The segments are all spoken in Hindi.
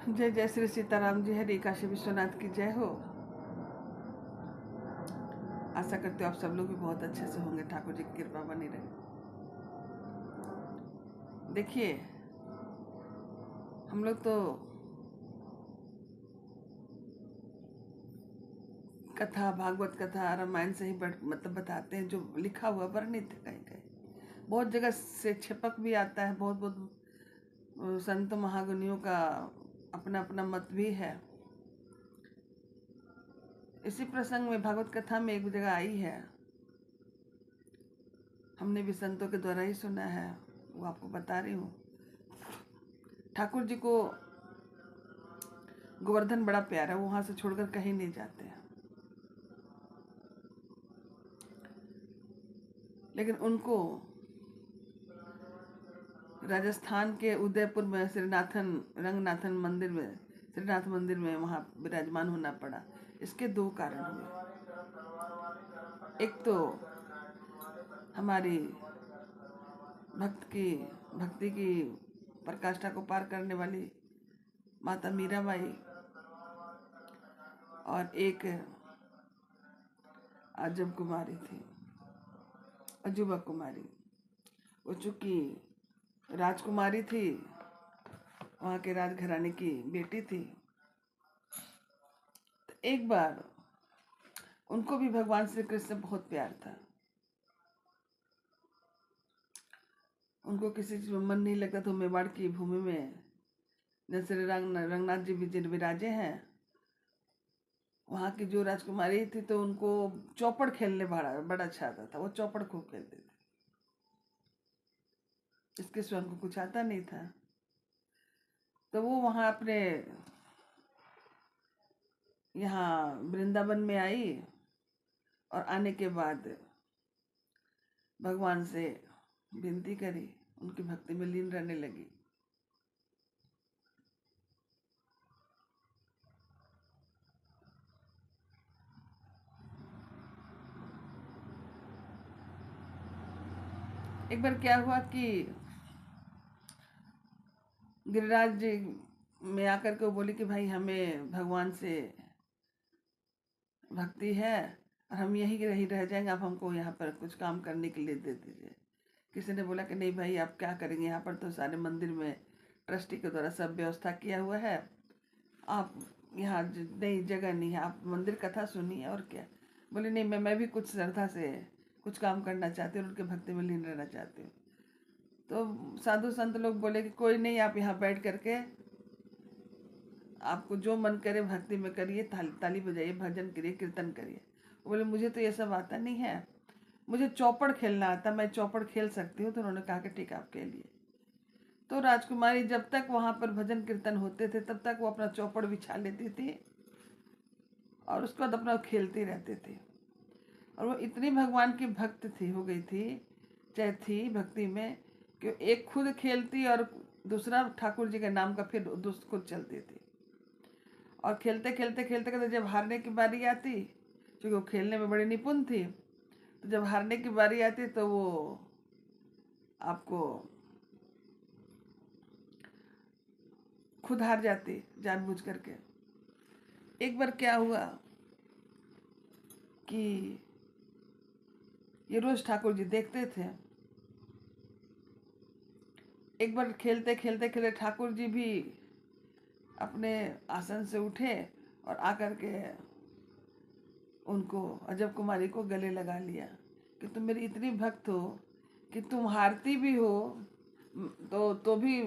जय जय श्री सीताराम जी। हरे काशी विश्वनाथ की जय हो। आशा करते हो आप सब लोग भी बहुत अच्छे से होंगे, ठाकुर जी की कृपा बनी रहे। देखिए, हम लोग तो कथा, भागवत कथा, रामायण से ही मतलब बताते हैं, जो लिखा हुआ वर्णित है। कहीं कहीं बहुत जगह से छिपक भी आता है। बहुत बहुत संत महागुनियों का अपना अपना मत भी है। इसी प्रसंग में भागवत कथा में एक जगह आई है, हमने भी संतों के द्वारा ही सुना है, वो आपको बता रही हूँ। ठाकुर जी को गोवर्धन बड़ा प्यारा, वो वहां से छोड़कर कहीं नहीं जाते हैं। लेकिन उनको राजस्थान के उदयपुर में श्रीनाथन रंगनाथन मंदिर में, श्रीनाथ मंदिर में वहाँ विराजमान होना पड़ा। इसके दो कारण हुए। एक तो हमारी भक्ति की प्रकाष्ठा को पार करने वाली माता मीराबाई, और एक अजब कुमारी थी, अजूबा कुमारी। वो चूंकि राजकुमारी थी, वहाँ के राजघराने की बेटी थी, तो एक बार उनको भी भगवान श्री कृष्ण से बहुत प्यार था। उनको किसी चीज में मन नहीं लगता, तो मेवाड़ की भूमि में न श्री रंगनाथ जी भी विराजे हैं, वहाँ की जो राजकुमारी थी, तो उनको चौपड़ खेलने बड़ा अच्छा आता था। वो चौपड़ खूब खेलते थे। इसके स्वयं को कुछ आता नहीं था, तो वो वहाँ अपने यहाँ वृंदावन में आई, और आने के बाद भगवान से विनती करी, उनकी भक्ति में लीन रहने लगी। एक बार क्या हुआ कि गिरिराज जी में आकर के वो बोली कि भाई, हमें भगवान से भक्ति है और हम यहीं रह जाएंगे, आप हमको यहाँ पर कुछ काम करने के लिए दे दीजिए। किसी ने बोला कि नहीं भाई, आप क्या करेंगे, यहाँ पर तो सारे मंदिर में ट्रस्टी के द्वारा सब व्यवस्था किया हुआ है, आप यहाँ नहीं, जगह नहीं है, आप मंदिर कथा सुनिए और क्या। बोले नहीं, मैं भी कुछ श्रद्धा से कुछ काम करना चाहती हूँ, उनके भक्ति में लीन रहना चाहती हूँ। तो साधु संत लोग बोले कि कोई नहीं, आप यहाँ बैठ करके आपको जो मन करे भक्ति में करिए, ताली बजाइए, भजन करिए, कीर्तन करिए। बोले मुझे तो ये सब आता नहीं है, मुझे चौपड़ खेलना आता, मैं चौपड़ खेल सकती हूँ। तो उन्होंने कहा कि ठीक है, आपके लिए। तो राजकुमारी जब तक वहां पर भजन कीर्तन होते थे, तब तक वो अपना चौपड़ बिछा लेती थी और उसके बाद अपना खेलती रहती थी। और वो इतनी भगवान की भक्त थी, हो गई थी, चाहे थी भक्ति में, कि एक खुद खेलती और दूसरा ठाकुर जी के नाम का फिर खुद चलती थी। और खेलते खेलते खेलते खेलते जब हारने की बारी आती, क्योंकि वो खेलने में बड़ी निपुण थी, तो जब हारने की बारी आती तो वो आपको खुद हार जाती जानबूझ करके। एक बार क्या हुआ कि ये रोज ठाकुर जी देखते थे। एक बार खेलते खेलते खेलते ठाकुर जी भी अपने आसन से उठे और आकर के उनको, अजब कुमारी को गले लगा लिया कि तुम मेरी इतनी भक्त हो कि तुम हारती भी हो तो भी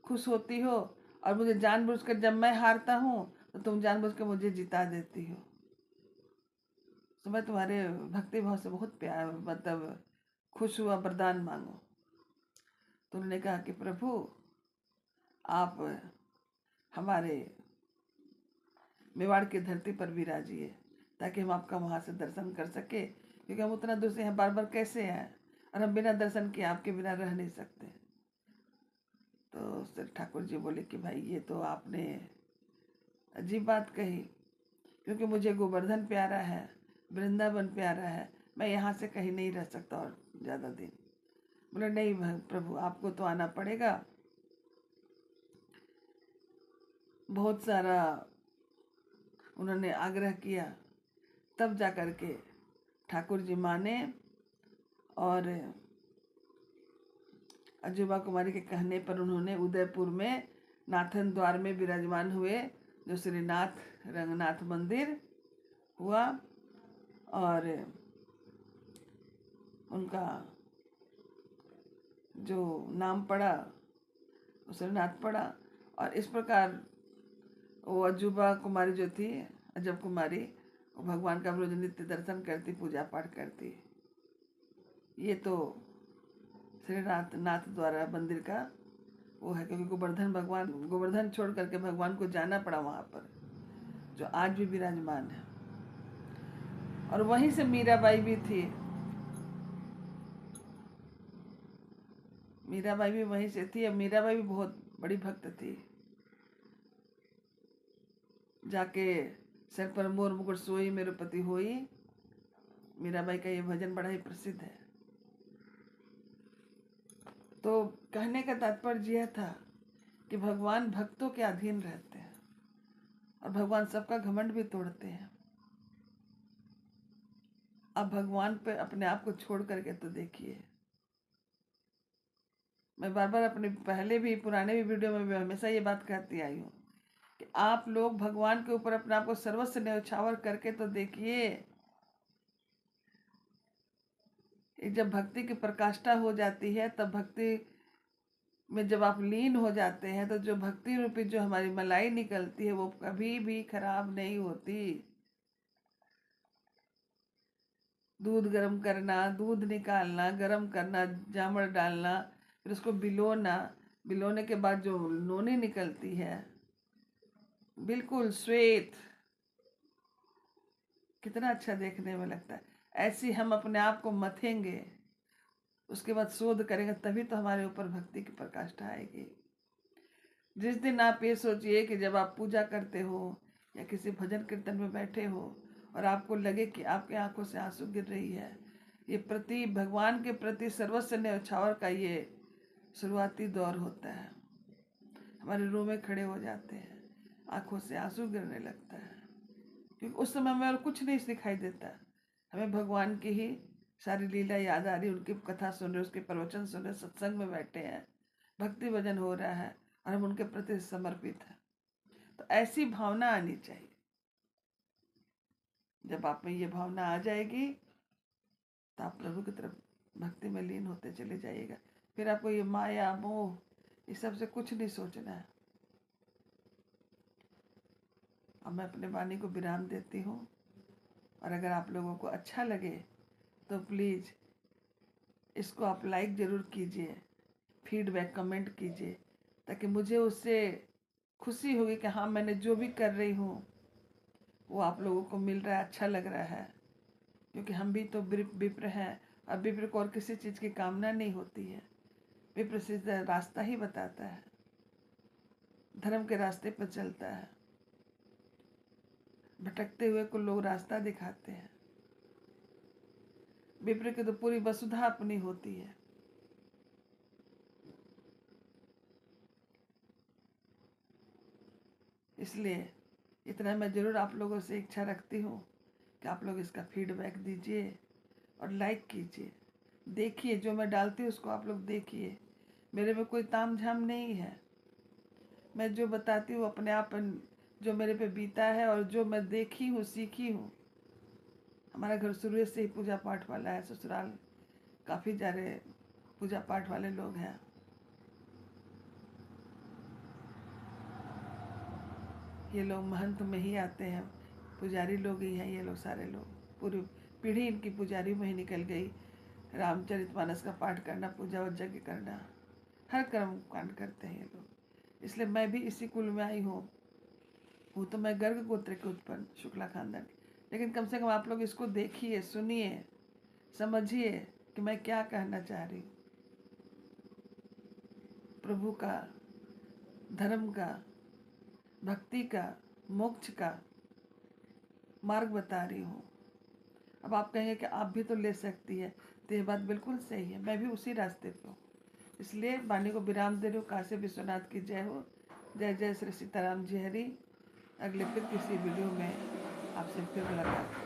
खुश होती हो, और मुझे जानबूझकर जब मैं हारता हूँ तो तुम जानबूझ कर मुझे जिता देती हो। तो मैं तुम्हारे भक्ति भाव से बहुत प्यार, मतलब खुश हुआ, वरदान मांगो। तो उन्होंने कहा कि प्रभु, आप हमारे मेवाड़ की धरती पर विराजिए, ताकि हम आपका वहाँ से दर्शन कर सके, क्योंकि हम उतना दूर से यहाँ बार बार कैसे आए, और हम बिना दर्शन किए आपके बिना रह नहीं सकते। तो ठाकुर जी बोले कि भाई, ये तो आपने अजीब बात कही, क्योंकि मुझे गोवर्धन प्यारा है, वृंदावन प्यारा है, मैं यहाँ से कहीं नहीं रह सकता और ज़्यादा दिन। बोले नहीं प्रभु, आपको तो आना पड़ेगा। बहुत सारा उन्होंने आग्रह किया, तब जा कर के ठाकुर जी माने और अजूबा कुमारी के कहने पर उन्होंने उदयपुर में नाथन द्वार में विराजमान हुए, जो श्रीनाथ रंगनाथ मंदिर हुआ। और उनका जो नाम पड़ा वो श्रीनाथ पड़ा। और इस प्रकार वो अजूबा कुमारी जो थी, अजब कुमारी, वो भगवान का रोज नित्य दर्शन करती, पूजा पाठ करती। ये तो श्रीनाथ नाथ द्वारा मंदिर का वो है, क्योंकि गोवर्धन छोड़ करके भगवान को जाना पड़ा वहाँ पर, जो आज भी विराजमान है। और वहीं से मीराबाई भी थी, मीराबाई भी वहीं से थी। और मीराबाई भी बहुत बड़ी भक्त थी। जाके सर पर मोर मुकुट सोई मेरे पति होई, मीराबाई का ये भजन बड़ा ही प्रसिद्ध है। तो कहने का तात्पर्य यह था कि भगवान भक्तों के अधीन रहते हैं और भगवान सबका घमंड भी तोड़ते हैं। अब भगवान पे अपने आप को छोड़ करके तो देखिए। मैं बार बार अपने पहले भी पुराने भी वीडियो में भी हमेशा ये बात कहती आई हूँ कि आप लोग भगवान के ऊपर अपने आप को सर्वस्व न्यौछावर करके तो देखिए। जब भक्ति की प्रकाष्ठा हो जाती है, तब भक्ति में जब आप लीन हो जाते हैं, तो जो भक्ति रूपी जो हमारी मलाई निकलती है वो कभी भी खराब नहीं होती। दूध गर्म करना, दूध निकालना, गर्म करना, जामड़ डालना, फिर उसको बिलोना, बिलोने के बाद जो नोनी निकलती है बिल्कुल श्वेत, कितना अच्छा देखने में लगता है। ऐसी हम अपने आप को मथेंगे, उसके बाद शोध करेंगे, तभी तो हमारे ऊपर भक्ति की प्रकाष्ठा आएगी। जिस दिन आप ये सोचिए कि जब आप पूजा करते हो या किसी भजन कीर्तन में बैठे हो और आपको लगे कि आपके आंखों से आंसू गिर रही है, ये भगवान के प्रति सर्वस्व न्यौछावर का ये शुरुआती दौर होता है। हमारे रूह में खड़े हो जाते हैं, आंखों से आंसू गिरने लगता है, क्योंकि उस समय हमें और कुछ नहीं दिखाई देता। हमें भगवान की ही सारी लीला याद आ रही, उनकी कथा सुन रहे, उसके प्रवचन सुन रहे, सत्संग में बैठे हैं, भक्ति भजन हो रहा है और हम उनके प्रति समर्पित हैं। तो ऐसी भावना आनी चाहिए। जब आप में ये भावना आ जाएगी तो आप प्रभु की तरफ भक्ति में लीन होते चले जाइएगा। फिर आपको ये माया मोह इस सब से कुछ नहीं सोचना है। अब मैं अपने वाणी को विराम देती हूँ, और अगर आप लोगों को अच्छा लगे तो प्लीज़ इसको आप लाइक ज़रूर कीजिए, फीडबैक कमेंट कीजिए, ताकि मुझे उससे खुशी होगी कि हाँ, मैंने जो भी कर रही हूँ वो आप लोगों को मिल रहा है, अच्छा लग रहा है। क्योंकि हम भी तो विप्र हैं, और विप्र को और किसी चीज़ की कामना नहीं होती है। विप्र सीधा रास्ता ही बताता है, धर्म के रास्ते पर चलता है, भटकते हुए को लोग रास्ता दिखाते हैं। विप्र की तो पूरी वसुधा अपनी होती है। इसलिए इतना मैं ज़रूर आप लोगों से इच्छा रखती हूँ कि आप लोग इसका फीडबैक दीजिए और लाइक कीजिए। देखिए, जो मैं डालती हूँ उसको आप लोग देखिए। मेरे में कोई ताम झाम नहीं है। मैं जो बताती हूँ अपने आप जो मेरे पे बीता है और जो मैं देखी हूँ, सीखी हूँ। हमारा घर शुरू से ही पूजा पाठ वाला है, ससुराल काफ़ी सारे पूजा पाठ वाले लोग हैं। ये लोग महंत में ही आते हैं, पुजारी लोग ही हैं ये लोग, सारे लोग, पूरी पीढ़ी इनकी पुजारी में ही निकल गई। रामचरितमानस का पाठ करना, पूजा और यज्ञ करना, हर कर्म कांड करते हैं ये लोग। इसलिए मैं भी इसी कुल में आई हूँ तो मैं गर्ग गोत्र के उत्पन्न शुक्ला खानदान, लेकिन कम से कम आप लोग इसको देखिए, सुनिए, समझिए कि मैं क्या कहना चाह रही हूँ। प्रभु का, धर्म का, भक्ति का, मोक्ष का मार्ग बता रही हूँ। अब आप कहेंगे कि आप भी तो ले सकती है, तो ये बात बिल्कुल सही है, मैं भी उसी रास्ते पे हूँ। इसलिए वाणी को विराम दे रही हूँ। काशी विश्वनाथ की जय हो। जय जय श्री सीताराम जी हरि। अगले फिर किसी वीडियो में आपसे फिर मुलाकात।